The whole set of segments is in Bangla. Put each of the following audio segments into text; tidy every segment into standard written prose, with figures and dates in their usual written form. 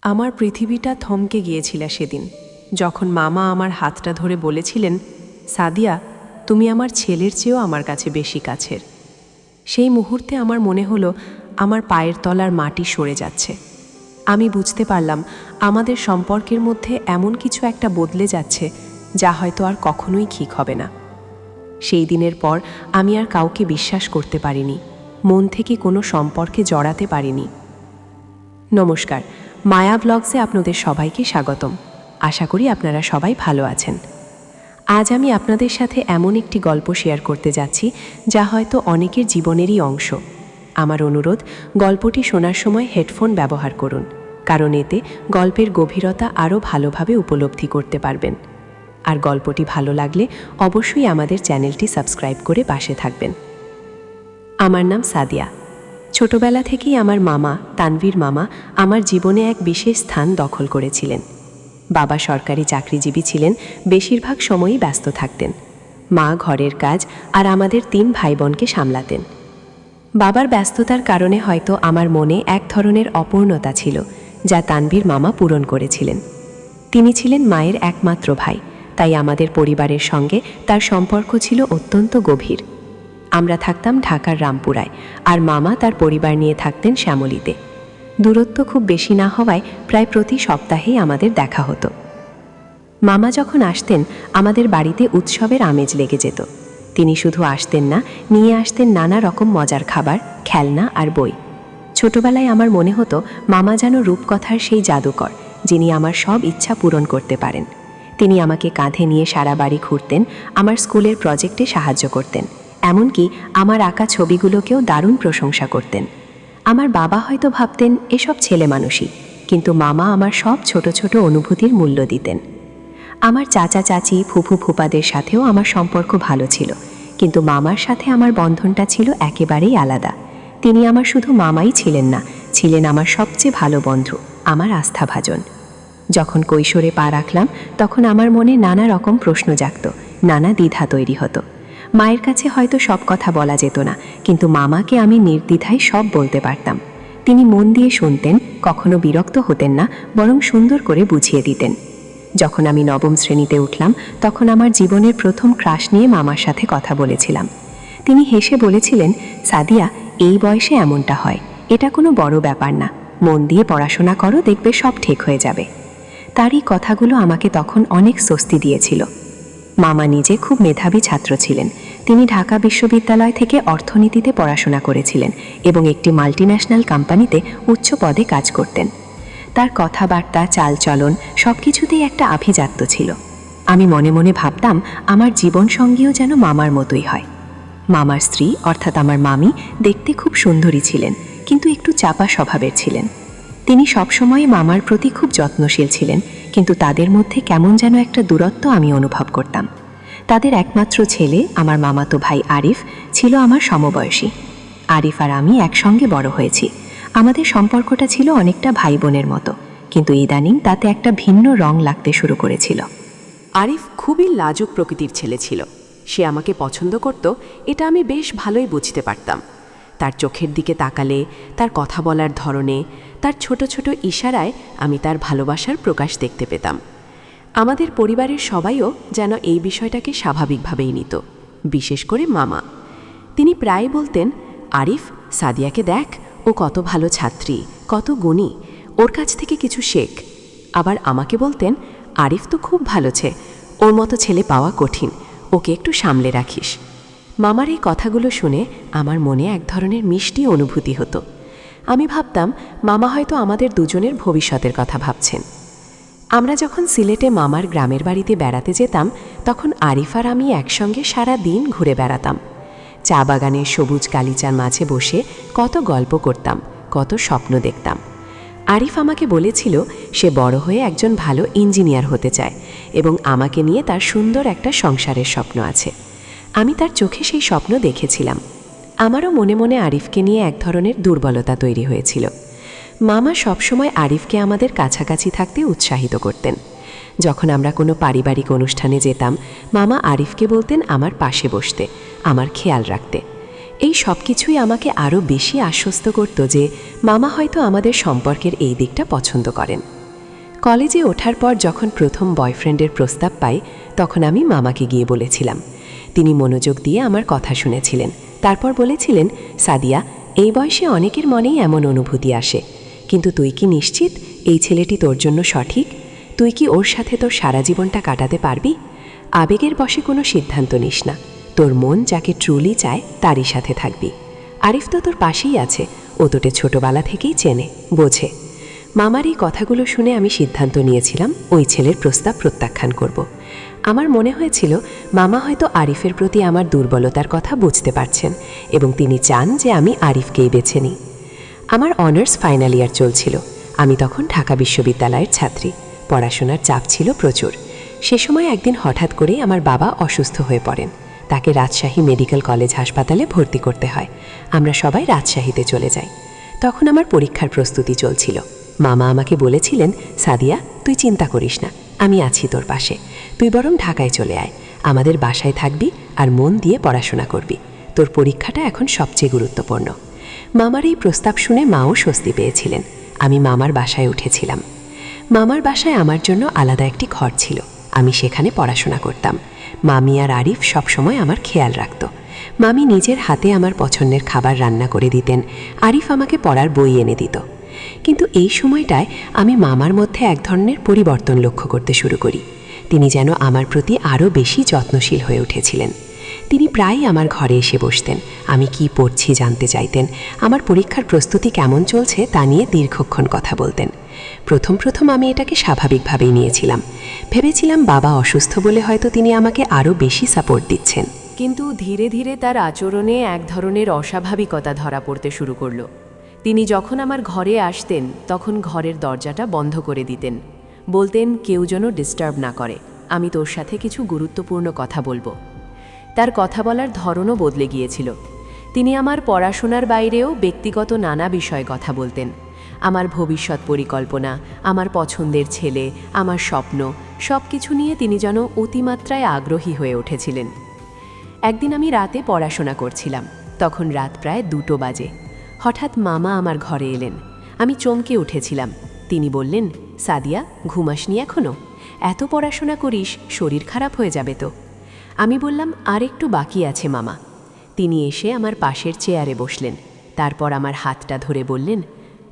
আমার পৃথিবীটা থমকে গিয়েছিল সেদিন যখন মামা আমার হাতটা ধরে বলেছিলেন, সাদিয়া, তুমি আমার ছেলের চেয়েও আমার কাছে বেশি কাছের। সেই মুহূর্তে আমার মনে হলো আমার পায়ের তলার মাটি সরে যাচ্ছে। আমি বুঝতে পারলাম আমাদের সম্পর্কের মধ্যে এমন কিছু একটা বদলে যাচ্ছে যা হয়তো আর কখনোই ঠিক হবে না। সেই দিনের পর আমি আর কাউকে বিশ্বাস করতে পারিনি, মন থেকে কোনো সম্পর্কে জড়াতে পারিনি। নমস্কার, মায়া ব্লগসে আপনাদের সবাইকে স্বাগতম। আশা করি আপনারা সবাই ভালো আছেন। আজ আমি আপনাদের সাথে এমন একটি গল্প শেয়ার করতে যাচ্ছি যা হয়তো অনেকের জীবনেরই অংশ। আমার অনুরোধ, গল্পটি শোনার সময় হেডফোন ব্যবহার করুন, কারণ এতে গল্পের গভীরতা আরও ভালোভাবে উপলব্ধি করতে পারবেন। আর গল্পটি ভালো লাগলে অবশ্যই আমাদের চ্যানেলটি সাবস্ক্রাইব করে পাশে থাকবেন। আমার নাম সাদিয়া। ছোটবেলা থেকেই আমার মামা, তানভীর মামা, আমার জীবনে এক বিশেষ স্থান দখল করেছিলেন। বাবা সরকারি চাকরিজীবী ছিলেন, বেশিরভাগ সময়ই ব্যস্ত থাকতেন। মা ঘরের কাজ আর আমাদের 3 ভাই বোনকে সামলাতেন। বাবার ব্যস্ততার কারণে হয়তো আমার মনে এক ধরনের অপূর্ণতা ছিল, যা তানভীর মামা পূরণ করেছিলেন। তিনি ছিলেন মায়ের একমাত্র ভাই, তাই আমাদের পরিবারের সঙ্গে তার সম্পর্ক ছিল অত্যন্ত গভীর। আমরা থাকতাম ঢাকার রামপুরায়, আর মামা তার পরিবার নিয়ে থাকতেন শ্যামলীতে। দূরত্ব খুব বেশি না হওয়ায় প্রায় প্রতি সপ্তাহেই আমাদের দেখা হতো। মামা যখন আসতেন, আমাদের বাড়িতে উৎসবের আমেজ লেগে যেত। তিনি শুধু আসতেন না, নিয়ে আসতেন নানা রকম মজার খাবার, খেলনা আর বই। ছোটবেলায় আমার মনে হতো মামা যেন রূপকথার সেই জাদুকর, যিনি আমার সব ইচ্ছা পূরণ করতে পারেন। তিনি আমাকে কাঁধে নিয়ে সারা বাড়ি ঘুরতেন, আমার স্কুলের প্রজেক্টে সাহায্য করতেন, এমনকি আমার আঁকা ছবিগুলোকেও দারুণ প্রশংসা করতেন। আমার বাবা হয়তো ভাবতেন এসব ছেলে মানুষই, কিন্তু মামা আমার সব ছোট ছোট অনুভূতির মূল্য দিতেন। আমার চাচা চাচি, ফুফু ফুপাদের সাথেও আমার সম্পর্ক ভালো ছিল, কিন্তু মামার সাথে আমার বন্ধনটা ছিল একেবারেই আলাদা। তিনি আমার শুধু মামাই ছিলেন না, ছিলেন আমার সবচেয়ে ভালো বন্ধু, আমার আস্থাভাজন। যখন কৈশোরে পা রাখলাম, তখন আমার মনে নানা রকম প্রশ্ন জাগত, নানা দ্বিধা তৈরি হতো। মায়ের কাছে হয়তো সব কথা বলা যেত না, কিন্তু মামাকে আমি নির্দ্বিধায় সব বলতে পারতাম। তিনি মন দিয়ে শুনতেন, কখনো বিরক্ত হতেন না, বরং সুন্দর করে বুঝিয়ে দিতেন। যখন আমি 9ম শ্রেণীতে উঠলাম, তখন আমার জীবনের প্রথম ক্রাশ নিয়ে মামার সাথে কথা বলেছিলাম। তিনি হেসে বলেছিলেন, সাদিয়া, এই বয়সে এমনটা হয়, এটা কোনো বড় ব্যাপার না, মন দিয়ে পড়াশোনা করো, দেখবে সব ঠিক হয়ে যাবে। তারই কথাগুলো আমাকে তখন অনেক স্বস্তি দিয়েছিল। মামা নিজে খুব মেধাবী ছাত্র ছিলেন। তিনি ঢাকা বিশ্ববিদ্যালয় থেকে অর্থনীতিতে পড়াশোনা করেছিলেন এবং একটি মাল্টিন্যাশনাল কোম্পানিতে উচ্চ পদে কাজ করতেন। তার কথাবার্তা, চালচলন সব কিছুতেই একটা আভিজাত্য ছিল। আমি মনে মনে ভাবতাম আমার জীবনসঙ্গীও যেন মামার মতোই হয়। মামার স্ত্রী অর্থাৎ আমার মামি দেখতে খুব সুন্দরী ছিলেন, কিন্তু একটু চাপা স্বভাবের ছিলেন। তিনি সবসময় মামার প্রতি খুব যত্নশীল ছিলেন, কিন্তু তাদের মধ্যে কেমন যেন একটা দূরত্ব আমি অনুভব করতাম। তাদের একমাত্র ছেলে, আমার মামাতো ভাই আরিফ, ছিল আমার সমবয়সী। আরিফ আর আমি একসঙ্গে বড় হয়েছি। আমাদের সম্পর্কটা ছিল অনেকটা ভাই বোনের মতো, কিন্তু ইদানিং তাতে একটা ভিন্ন রং লাগতে শুরু করেছিল। আরিফ খুবই লাজুক প্রকৃতির ছেলে ছিল। সে আমাকে পছন্দ করত, এটা আমি বেশ ভালোই বুঝতে পারতাম। তার চোখের দিকে তাকালে, তার কথা বলার ধরনে, তার ছোট ছোট ইশারায় আমি তার ভালোবাসার প্রকাশ দেখতে পেতাম। আমাদের পরিবারের সবাইও যেন এই বিষয়টাকে স্বাভাবিকভাবেই নিত, বিশেষ করে মামা। তিনি প্রায় বলতেন, আরিফ, সাদিয়াকে দেখ, ও কত ভালো ছাত্রী, কত গুণী, ওর কাছ থেকে কিছু শেখ। আবার আমাকে বলতেন, আরিফ তো খুব ভালো ছেলে, ওর মতো ছেলে পাওয়া কঠিন, ওকে একটু সামলে রাখিস। মামার এই কথাগুলো শুনে আমার মনে এক ধরনের মিষ্টি অনুভূতি হতো। আমি ভাবতাম মামা হয়তো আমাদের দুজনের ভবিষ্যতের কথা ভাবছেন। আমরা যখন সিলেটে মামার গ্রামের বাড়িতে বেড়াতে যেতাম, তখন আরিফ আর আমি একসঙ্গে সারা দিন ঘুরে বেড়াতাম। চা বাগানের সবুজ গালিচার মাঝে বসে কত গল্প করতাম, কত স্বপ্ন দেখতাম। আরিফ আমাকে বলেছিল সে বড় হয়ে একজন ভালো ইঞ্জিনিয়ার হতে চায় এবং আমাকে নিয়ে তার সুন্দর একটা সংসারের স্বপ্ন আছে। আমি তার চোখে সেই স্বপ্ন দেখেছিলাম। আমারও মনে মনে আরিফকে নিয়ে এক ধরনের দুর্বলতা তৈরি হয়েছিল। মামা সবসময় আরিফকে আমাদের কাছাকাছি থাকতে উৎসাহিত করতেন। যখন আমরা কোনো পারিবারিক অনুষ্ঠানে যেতাম, মামা আরিফকে বলতেন আমার পাশে বসতে, আমার খেয়াল রাখতে। এই সব কিছুই আমাকে আরও বেশি আশ্বস্ত করত যে মামা হয়তো আমাদের সম্পর্কের এই দিকটা পছন্দ করেন। কলেজে ওঠার পর যখন প্রথম বয়ফ্রেন্ডের প্রস্তাব পাই তখন আমি মামাকে গিয়ে বলেছিলাম। তিনি মনোযোগ দিয়ে আমার কথা শুনেছিলেন। তারপর বলেছিলেন, সাদিয়া, এই বয়সে অনেকের মনেই এমন অনুভূতি আসে, কিন্তু তুই কি নিশ্চিত এই ছেলেটি তোর জন্য সঠিক? তুই কি ওর সাথে তোর সারা জীবনটা কাটাতে পারবি? আবেগের বশে কোনো সিদ্ধান্ত নিস না। তোর মন যাকে ট্রুলি চায় তারই সাথে থাকবি। আরিফ তো তোর পাশেই আছে, ও তোকে ছোটবেলা থেকেই চেনে, বোঝে। মামার এই কথাগুলো শুনে আমি সিদ্ধান্ত নিয়েছিলাম ওই ছেলের প্রস্তাব প্রত্যাখ্যান করব। আমার মনে হয়েছিল মামা হয়তো আরিফের প্রতি আমার দুর্বলতার কথা বুঝতে পারছেন এবং তিনি চান যে আমি আরিফকেই বেছে নিই। আমার অনার্স ফাইনাল ইয়ার চলছিল। আমি তখন ঢাকা বিশ্ববিদ্যালয়ের ছাত্রী। পড়াশোনার চাপ ছিল প্রচুর। সে সময় একদিন হঠাৎ করেই আমার বাবা অসুস্থ হয়ে পড়েন। তাকে রাজশাহী মেডিকেল কলেজ হাসপাতালে ভর্তি করতে হয়। আমরা সবাই রাজশাহীতে চলে যাই। তখন আমার পরীক্ষার প্রস্তুতি চলছিল। মামা আমাকে বলেছিলেন, সাদিয়া, তুই চিন্তা করিস না, আমি আছি তোর পাশে। তুই বরং ঢাকায় চলে আয়, আমাদের বাসায় থাকবি আর মন দিয়ে পড়াশোনা করবি। তোর পরীক্ষাটা এখন সবচেয়ে গুরুত্বপূর্ণ। মামার এই প্রস্তাব শুনে মাও স্বস্তি পেয়েছিলেন। আমি মামার বাসায় উঠেছিলাম। মামার বাসায় আমার জন্য আলাদা একটি ঘর ছিল। আমি সেখানে পড়াশোনা করতাম। মামি আর আরিফ সবসময় আমার খেয়াল রাখত। মামি নিজের হাতে আমার পছন্দের খাবার রান্না করে দিতেন। আরিফ আমাকে পড়ার বই এনে দিত। কিন্তু এই সময়টায় আমি মামার মধ্যে এক ধরনের পরিবর্তন লক্ষ্য করতে শুরু করি। তিনি যেন আমার প্রতি আরও বেশি যত্নশীল হয়ে উঠেছিলেন। তিনি প্রায়ই আমার ঘরে এসে বসতেন। আমি কি পড়ছি জানতে চাইতেন। আমার পরীক্ষার প্রস্তুতি কেমন চলছে তা নিয়ে দীর্ঘক্ষণ কথা বলতেন। প্রথম আমি এটাকে স্বাভাবিকভাবেই নিয়েছিলাম। ভেবেছিলাম বাবা অসুস্থ বলে হয়তো তিনি আমাকে আরও বেশি সাপোর্ট দিচ্ছেন। কিন্তু ধীরে ধীরে তার আচরণে এক ধরনের অস্বাভাবিকতা ধরা পড়তে শুরু করল। তিনি যখন আমার ঘরে আসতেন তখন ঘরের দরজাটা বন্ধ করে দিতেন। বলতেন, কেউ যেন ডিস্টার্ব না করে, আমি তোর সাথে কিছু গুরুত্বপূর্ণ কথা বলবো। তার কথা বলার ধরনও বদলে গিয়েছিল। তিনি আমার পড়াশোনার বাইরেও ব্যক্তিগত নানা বিষয়ে কথা বলতেন। আমার ভবিষ্যৎ পরিকল্পনা, আমার পছন্দের ছেলে, আমার স্বপ্ন, সব কিছু নিয়ে তিনি যেন অতিমাত্রায় আগ্রহী হয়ে উঠেছিলেন। একদিন আমি রাতে পড়াশোনা করছিলাম। তখন রাত প্রায় 2টো বাজে। হঠাৎ মামা আমার ঘরে এলেন। আমি চমকে উঠেছিলাম। তিনি বললেন, সাদিয়া, ঘুমাসনি এখনো? এত পড়াশোনা করিস, শরীর খারাপ হয়ে যাবে তো। আমি বললাম, আর একটু বাকি আছে মামা। তিনি এসে আমার পাশের চেয়ারে বসলেন। তারপর আমার হাতটা ধরে বললেন,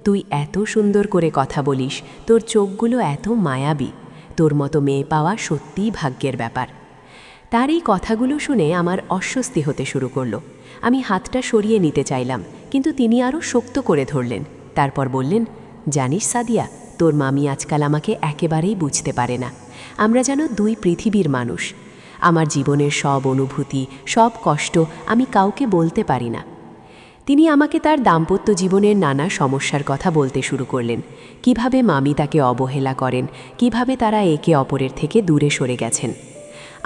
তুই এত সুন্দর করে কথা বলিস, তোর চোখগুলো এত মায়াবী, তোর মতো মেয়ে পাওয়া সত্যিই ভাগ্যের ব্যাপার। তার এই কথাগুলো শুনে আমার অস্বস্তি হতে শুরু করলো। আমি হাতটা সরিয়ে নিতে চাইলাম, কিন্তু তিনি আরও শক্ত করে ধরলেন। তারপর বললেন, জানিস সাদিয়া, তোর মামি আজকাল আমাকে একেবারেই বুঝতে পারে না। আমরা যেন 2 পৃথিবীর মানুষ। আমার জীবনের সব অনুভূতি, সব কষ্ট আমি কাউকে বলতে পারি না। তিনি আমাকে তার দাম্পত্য জীবনের নানা সমস্যার কথা বলতে শুরু করলেন। কিভাবে মামি তাকে অবহেলা করেন, কিভাবে তারা একে অপরের থেকে দূরে সরে গেছেন।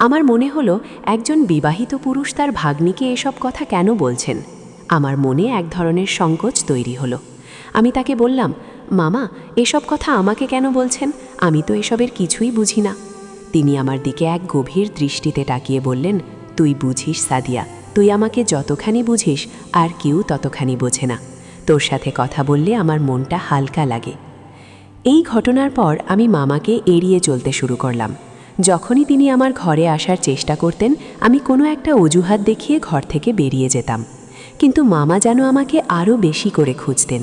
আমার মনে হলো, একজন বিবাহিত পুরুষ তার ভাগ্নিকে এসব কথা কেন বলছেন? আমার মনে এক ধরনের সংকোচ তৈরি হলো। আমি তাকে বললাম, মামা, এসব কথা আমাকে কেন বলছেন? আমি তো এসবের কিছুই বুঝি না। তিনি আমার দিকে এক গভীর দৃষ্টিতে তাকিয়ে বললেন, তুই বুঝিস সাদিয়া, তুই আমাকে যতখানি বুঝিস আর কেউ ততখানি বোঝে না। তোর সাথে কথা বললে আমার মনটা হালকা লাগে। এই ঘটনার পর আমি মামাকে এড়িয়ে চলতে শুরু করলাম। যখনই তিনি আমার ঘরে আসার চেষ্টা করতেন, আমি কোনো একটা অজুহাত দেখিয়ে ঘর থেকে বেরিয়ে যেতাম। কিন্তু মামা যেন আমাকে আরও বেশি করে খুঁজতেন।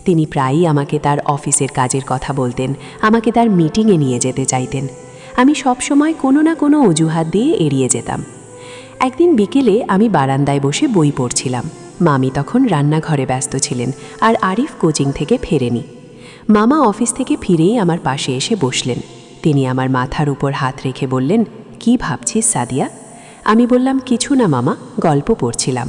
তিনি প্রায়ই আমাকে তার অফিসের কাজের কথা বলতেন, আমাকে তার মিটিংয়ে নিয়ে যেতে চাইতেন। আমি সবসময় কোনো না কোনো অজুহাত দিয়ে এড়িয়ে যেতাম। একদিন বিকেলে আমি বারান্দায় বসে বই পড়ছিলাম। মামি তখন রান্নাঘরে ব্যস্ত ছিলেন আর আরিফ কোচিং থেকে ফেরেনি। মামা অফিস থেকে ফিরেই আমার পাশে এসে বসলেন। তিনি আমার মাথার উপর হাত রেখে বললেন, কি ভাবছিস সাদিয়া? আমি বললাম, কিছু না মামা, গল্প পড়ছিলাম।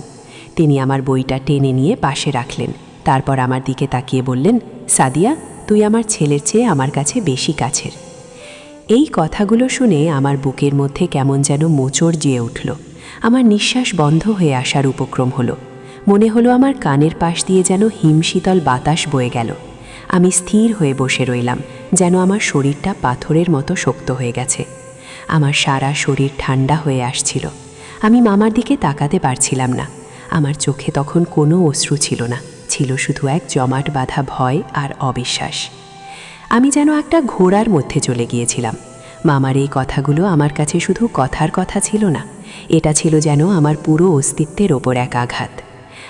তিনি আমার বইটা টেনে নিয়ে পাশে রাখলেন। তারপর আমার দিকে তাকিয়ে বললেন, সাদিয়া, তুই আমার ছেলের চেয়ে আমার কাছে বেশি কাছের। এই কথাগুলো শুনে আমার বুকের মধ্যে কেমন যেন মোচড় জিয়ে উঠল। আমার নিঃশ্বাস বন্ধ হয়ে আসার উপক্রম হলো। মনে হলো আমার কানের পাশ দিয়ে যেন হিমশীতল বাতাস বয়ে গেল। আমি স্থির হয়ে বসে রইলাম, যেন আমার শরীরটা পাথরের মতো শক্ত হয়ে গেছে। আমার সারা শরীর ঠান্ডা হয়ে আসছিল। আমি মামার দিকে তাকাতে পারছিলাম না। আমার চোখে তখন কোনো অশ্রু ছিল না, ছিল শুধু এক জমাট বাঁধা ভয় আর অবিশ্বাস। আমি যেন একটা ঘোড়ার মধ্যে চলে গিয়েছিলাম। মামার এই কথাগুলো আমার কাছে শুধু কথার কথা ছিল না, এটা ছিল যেন আমার পুরো অস্তিত্বের ওপর এক আঘাত।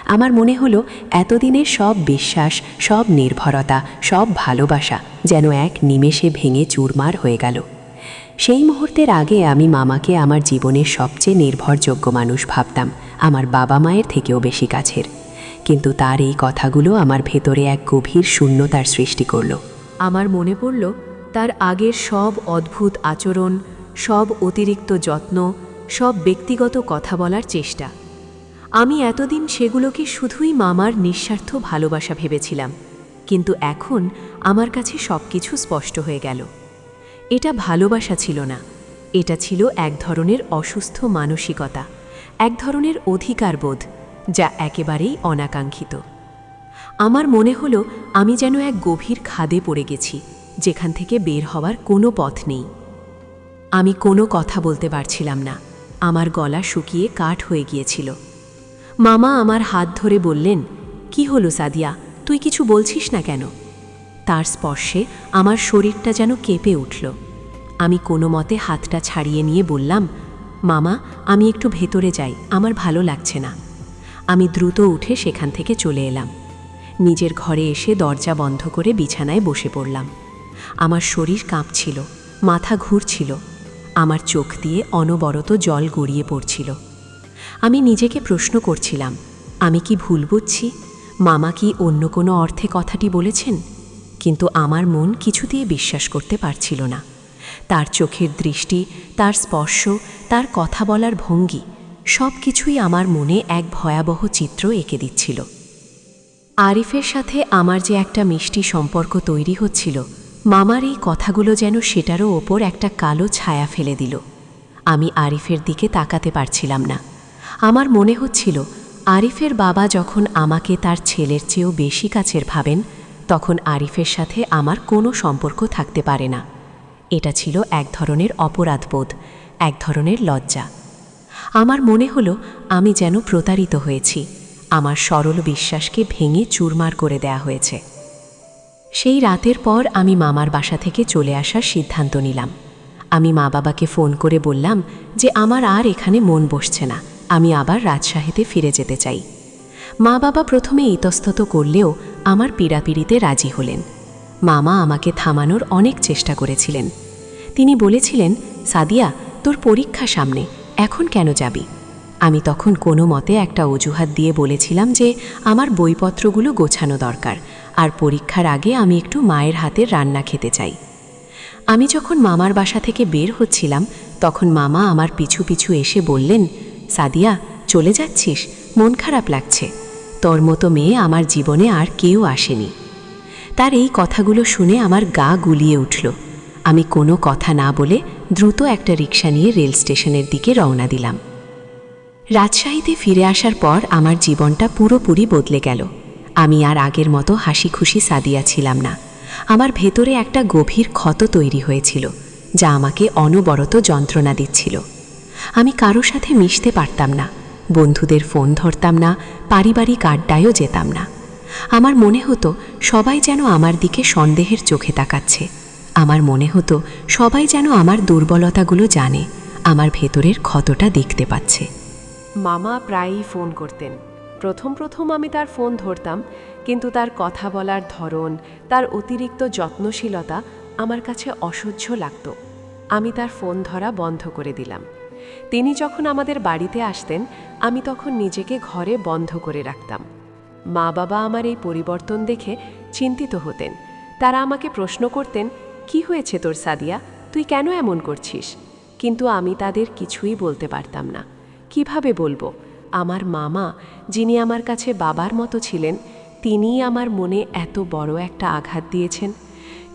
আমার মনে হলো এতদিনের সব বিশ্বাস, সব নির্ভরতা, সব ভালোবাসা যেন এক নিমেষে ভেঙে চুরমার হয়ে গেল। সেই মুহূর্তের আগে আমি মামাকে আমার জীবনের সবচেয়ে নির্ভরযোগ্য মানুষ ভাবতাম, আমার বাবা মায়ের থেকেও বেশি কাছের। কিন্তু তার এই কথাগুলো আমার ভেতরে এক গভীর শূন্যতার সৃষ্টি করল। আমার মনে পড়ল তার আগের সব অদ্ভুত আচরণ, সব অতিরিক্ত যত্ন, সব ব্যক্তিগত কথা বলার চেষ্টা। আমি এতদিন সেগুলোকে শুধুই মামার নিঃস্বার্থ ভালোবাসা ভেবেছিলাম, কিন্তু এখন আমার কাছে সব কিছু স্পষ্ট হয়ে গেল। এটা ভালোবাসা ছিল না, এটা ছিল এক ধরনের অসুস্থ মানসিকতা, এক ধরনের অধিকারবোধ, যা একেবারেই অনাকাঙ্ক্ষিত। আমার মনে হলো আমি যেন এক গভীর খাদে পড়ে গেছি, যেখান থেকে বের হওয়ার কোনো পথ নেই। আমি কোনো কথা বলতে পারছিলাম না, আমার গলা শুকিয়ে কাঠ হয়ে গিয়েছিল। মামা আমার হাত ধরে বললেন, কি হলো সাদিয়া, তুই কিছু বলছিস না কেন? তার স্পর্শে আমার শরীরটা যেন কেঁপে উঠল। আমি কোনো মতে হাতটা ছাড়িয়ে নিয়ে বললাম, মামা, আমি একটু ভেতরে যাই, আমার ভালো লাগছে না। আমি দ্রুত উঠে সেখান থেকে চলে এলাম। নিজের ঘরে এসে দরজা বন্ধ করে বিছানায় বসে পড়লাম। আমার শরীর কাঁপছিল, মাথা ঘুরছিল, আমার চোখ দিয়ে অনবরত জল গড়িয়ে পড়ছিল। আমি নিজেকে প্রশ্ন করছিলাম, আমি কি ভুল বুঝছি? মামা কি অন্য কোনো অর্থে কথাটি বলেছেন? কিন্তু আমার মন কিছুতেই বিশ্বাস করতে পারছিল না। তার চোখের দৃষ্টি, তার স্পর্শ, তার কথা বলার ভঙ্গি, সব কিছুই আমার মনে এক ভয়াবহ চিত্র এঁকে দিচ্ছিল। আরিফের সাথে আমার যে একটা মিষ্টি সম্পর্ক তৈরি হচ্ছিল, মামার এই কথাগুলো যেন সেটারও ওপর একটা কালো ছায়া ফেলে দিল। আমি আরিফের দিকে তাকাতে পারছিলাম না। আমার মনে হচ্ছিল আরিফের বাবা যখন আমাকে তার ছেলের চেয়েও বেশি কাছের ভাবেন, তখন আরিফের সাথে আমার কোনো সম্পর্ক থাকতে পারে না। এটা ছিল এক ধরনের অপরাধবোধ, এক ধরনের লজ্জা। আমার মনে হলো আমি যেন প্রতারিত হয়েছি, আমার সরল বিশ্বাসকে ভেঙে চুরমার করে দেয়া হয়েছে। সেই রাতের পর আমি মামার বাসা থেকে চলে আসার সিদ্ধান্ত নিলাম। আমি মা বাবাকে ফোন করে বললাম যে আমার আর এখানে মন বসছে না, আমি আবার রাজশাহীতে ফিরে যেতে চাই। মা বাবা প্রথমে ইতস্তত করলেও আমার পীড়াপিড়িতে রাজি হলেন। মামা আমাকে থামানোর অনেক চেষ্টা করেছিলেন। তিনি বলেছিলেন, সাদিয়া, তোর পরীক্ষা সামনে, এখন কেন যাবি? আমি তখন কোনো মতে একটা অজুহাত দিয়ে বলেছিলাম যে আমার বইপত্রগুলো গোছানো দরকার, আর পরীক্ষার আগে আমি একটু মায়ের হাতের রান্না খেতে চাই। আমি যখন মামার বাসা থেকে বের হচ্ছিলাম, তখন মামা আমার পিছু পিছু এসে বললেন, সাদিয়া, চলে যাচ্ছিস? মন খারাপ লাগছে। তোর মতো মেয়ে আমার জীবনে আর কেউ আসেনি। তার এই কথাগুলো শুনে আমার গা গুলিয়ে উঠল। আমি কোনো কথা না বলে দ্রুত একটা রিক্সা নিয়ে রেল স্টেশনের দিকে রওনা দিলাম। রাজশাহীতে ফিরে আসার পর আমার জীবনটা পুরোপুরি বদলে গেল। আমি আর আগের মতো হাসি খুশি সাদিয়া ছিলাম না। আমার ভেতরে একটা গভীর ক্ষত তৈরি হয়েছিল, যা আমাকে অনবরত যন্ত্রণা দিচ্ছিল। আমি কারো সাথে মিশতে পারতাম না, বন্ধুদের ফোন ধরতাম না, পারিবারিক আড্ডায়ও যেতাম না। আমার মনে হতো সবাই যেন আমার দিকে সন্দেহের চোখে তাকাচ্ছে। আমার মনে হতো সবাই যেন আমার দুর্বলতাগুলো জানে, আমার ভেতরের ক্ষতটা দেখতে পাচ্ছে। মামা প্রায়ই ফোন করতেন। প্রথম আমি তার ফোন ধরতাম, কিন্তু তার কথা বলার ধরন, তার অতিরিক্ত যত্নশীলতা আমার কাছে অসহ্য লাগত। আমি তার ফোন ধরা বন্ধ করে দিলাম। তিনি যখন আমাদের বাড়িতে আসতেন, আমি তখন নিজেকে ঘরে বন্ধ করে রাখতাম। মা বাবা আমার এই পরিবর্তন দেখে চিন্তিত হতেন। তারা আমাকে প্রশ্ন করতেন, কি হয়েছে তোর সাদিয়া, তুই কেন এমন করছিস? কিন্তু আমি তাদের কিছুই বলতে পারতাম না। কিভাবে বলবো? আমার মামা, যিনি আমার কাছে বাবার মতো ছিলেন, তিনিই আমার মনে এত বড় একটা আঘাত দিয়েছেন।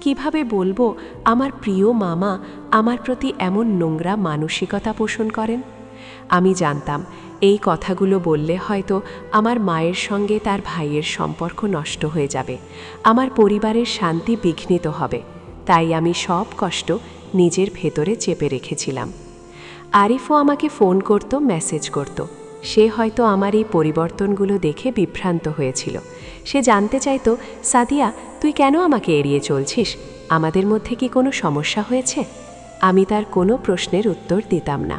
কিভাবে বলবো আমার প্রিয় মামা আমার প্রতি এমন নোংরা মানসিকতা পোষণ করেন? আমি জানতাম এই কথাগুলো বললে হয়তো আমার মায়ের সঙ্গে তার ভাইয়ের সম্পর্ক নষ্ট হয়ে যাবে, আমার পরিবারের শান্তি বিঘ্নিত হবে। তাই আমি সব কষ্ট নিজের ভেতরে চেপে রেখেছিলাম। আরিফও আমাকে ফোন করত, মেসেজ করত। সে হয়তো আমার এই পরিবর্তনগুলো দেখে বিভ্রান্ত হয়েছিল। সে জানতে চাইতো, সাদিয়া, তুই কেন আমাকে এড়িয়ে চলছিস? আমাদের মধ্যে কি কোনো সমস্যা হয়েছে? আমি তার কোনো প্রশ্নের উত্তর দিতাম না।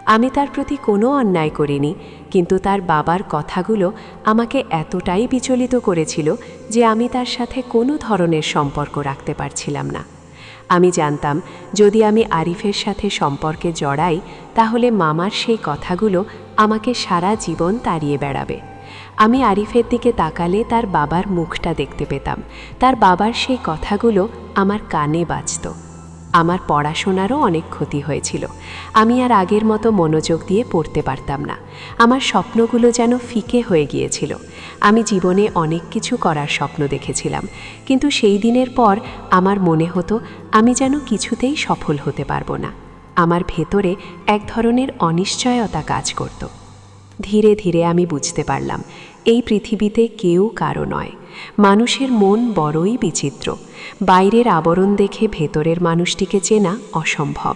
আমি তার প্রতি কোনো অন্যায় করিনি, কিন্তু তার বাবার কথাগুলো আমাকে এতটাই বিচলিত করেছিল যে আমি তার সাথে কোনো ধরনের সম্পর্ক রাখতে পারছিলাম না। আমি জানতাম যদি আমি আরিফের সাথে সম্পর্কে জড়াই তাহলে মামার সেই কথাগুলো আমাকে সারা জীবন তাড়িয়ে বেড়াবে। আমি আরিফের দিকে তাকালে তার বাবার মুখটা দেখতে পেতাম। তার বাবার সেই কথাগুলো আমার কানে বাজত। আমার পড়াশোনারও অনেক ক্ষতি হয়েছিল। আমি আর আগের মতো মনোযোগ দিয়ে পড়তে পারতাম না। আমার স্বপ্নগুলো যেন ফিকে হয়ে গিয়েছিল। আমি জীবনে অনেক কিছু করার স্বপ্ন দেখেছিলাম, কিন্তু সেই দিনের পর আমার মনে হতো আমি যেন কিছুতেই সফল হতে পারবো না। আমার ভেতরে এক ধরনের অনিশ্চয়তা কাজ করত। ধীরে ধীরে আমি বুঝতে পারলাম এই পৃথিবীতে কেউ কারো নয়। মানুষের মন বড়ই বিচিত্র। বাইরের আবরণ দেখে ভেতরের মানুষটিকে চেনা অসম্ভব।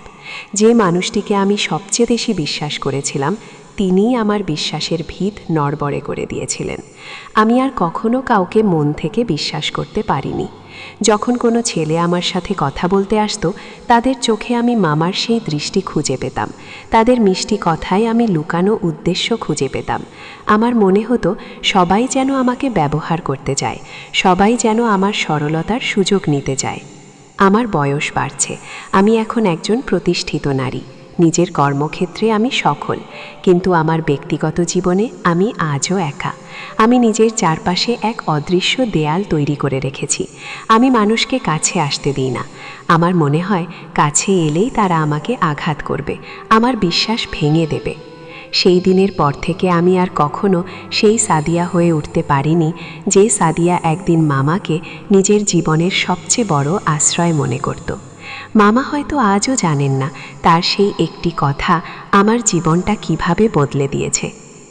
যে মানুষটিকে আমি সবচেয়ে বেশি বিশ্বাস করেছিলাম তিনিই আমার বিশ্বাসের ভিত নড়বড়ে করে দিয়েছিলেন। আমি আর কখনো কাউকে মন থেকে বিশ্বাস করতে পারিনি। যখন কোনো ছেলে আমার সাথে কথা বলতে আসতো তাদের চোখে আমি মামার সেই দৃষ্টি খুঁজে পেতাম। তাদের মিষ্টি কথায় আমি লুকানো উদ্দেশ্য খুঁজে পেতাম। আমার মনে হতো সবাই যেন আমাকে ব্যবহার করতে চায়, সবাই যেন আমার সরলতার সুযোগ নিতে চায়। আমার বয়স বাড়ছে। আমি এখন একজন প্রতিষ্ঠিত নারী। নিজের কর্মক্ষেত্রে আমি সফল, কিন্তু আমার ব্যক্তিগত জীবনে আমি আজও একা। আমি নিজের চারপাশে এক অদৃশ্য দেয়াল তৈরি করে রেখেছি। আমি মানুষকে কাছে আসতে দিই না। আমার মনে হয় কাছে এলেই তারা আমাকে আঘাত করবে, আমার বিশ্বাস ভেঙে দেবে। সেই দিনের পর থেকে আমি আর কখনো সেই সাদিয়া হয়ে উঠতে পারিনি যে সাদিয়া একদিন মামাকে নিজের জীবনের সবচেয়ে বড় আশ্রয় মনে করত। মামা হয়তো আজও জানেন না তার সেই একটি কথা আমার জীবনটা কিভাবে বদলে দিয়েছে।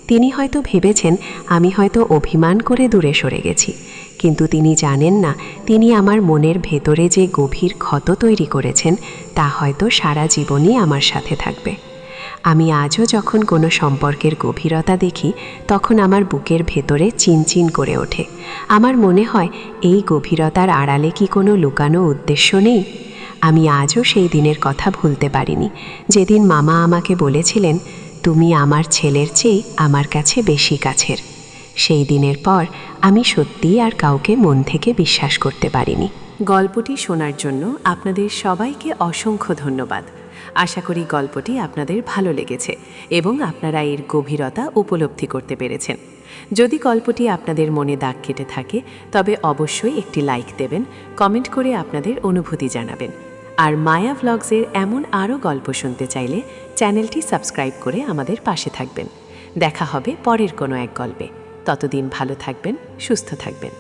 তিনি হয়তো ভেবেছেন আমি হয়তো অভিমান করে দূরে সরে গেছি, কিন্তু তিনি জানেন না তিনি আমার মনের ভেতরে যে গভীর ক্ষত তৈরি করেছেন তা হয়তো সারা জীবনই আমার সাথে থাকবে। আমি আজও যখন কোনো সম্পর্কের গভীরতা দেখি তখন আমার বুকের ভেতরে চিনচিন করে ওঠে। আমার মনে হয় এই গভীরতার আড়ালে কি কোনো লুকানো উদ্দেশ্য নেই? আমি আজও সেই দিনের কথা ভুলতে পারিনি, যেদিন মামা আমাকে বলেছিলেন তুমি আমার ছেলের চেয়ে আমার কাছে বেশি কাছের। সেই দিনের পর আমি সত্যিই আর কাউকে মন থেকে বিশ্বাস করতে পারিনি। গল্পটি শোনার জন্য আপনাদের সবাইকে অসংখ্য ধন্যবাদ। আশা করি গল্পটি আপনাদের ভালো লেগেছে এবং আপনারা এর গভীরতা উপলব্ধি করতে পেরেছেন। যদি গল্পটি আপনাদের মনে দাগ কেটে থাকে তবে অবশ্যই একটি লাইক দেবেন, কমেন্ট করে আপনাদের অনুভূতি জানাবেন। আর মায়া ভ্লগসের এমন আরও গল্প শুনতে চাইলে চ্যানেলটি সাবস্ক্রাইব করে আমাদের পাশে থাকবেন। দেখা হবে পরের কোনো এক গল্পে। ততদিন ভালো থাকবেন, সুস্থ থাকবেন।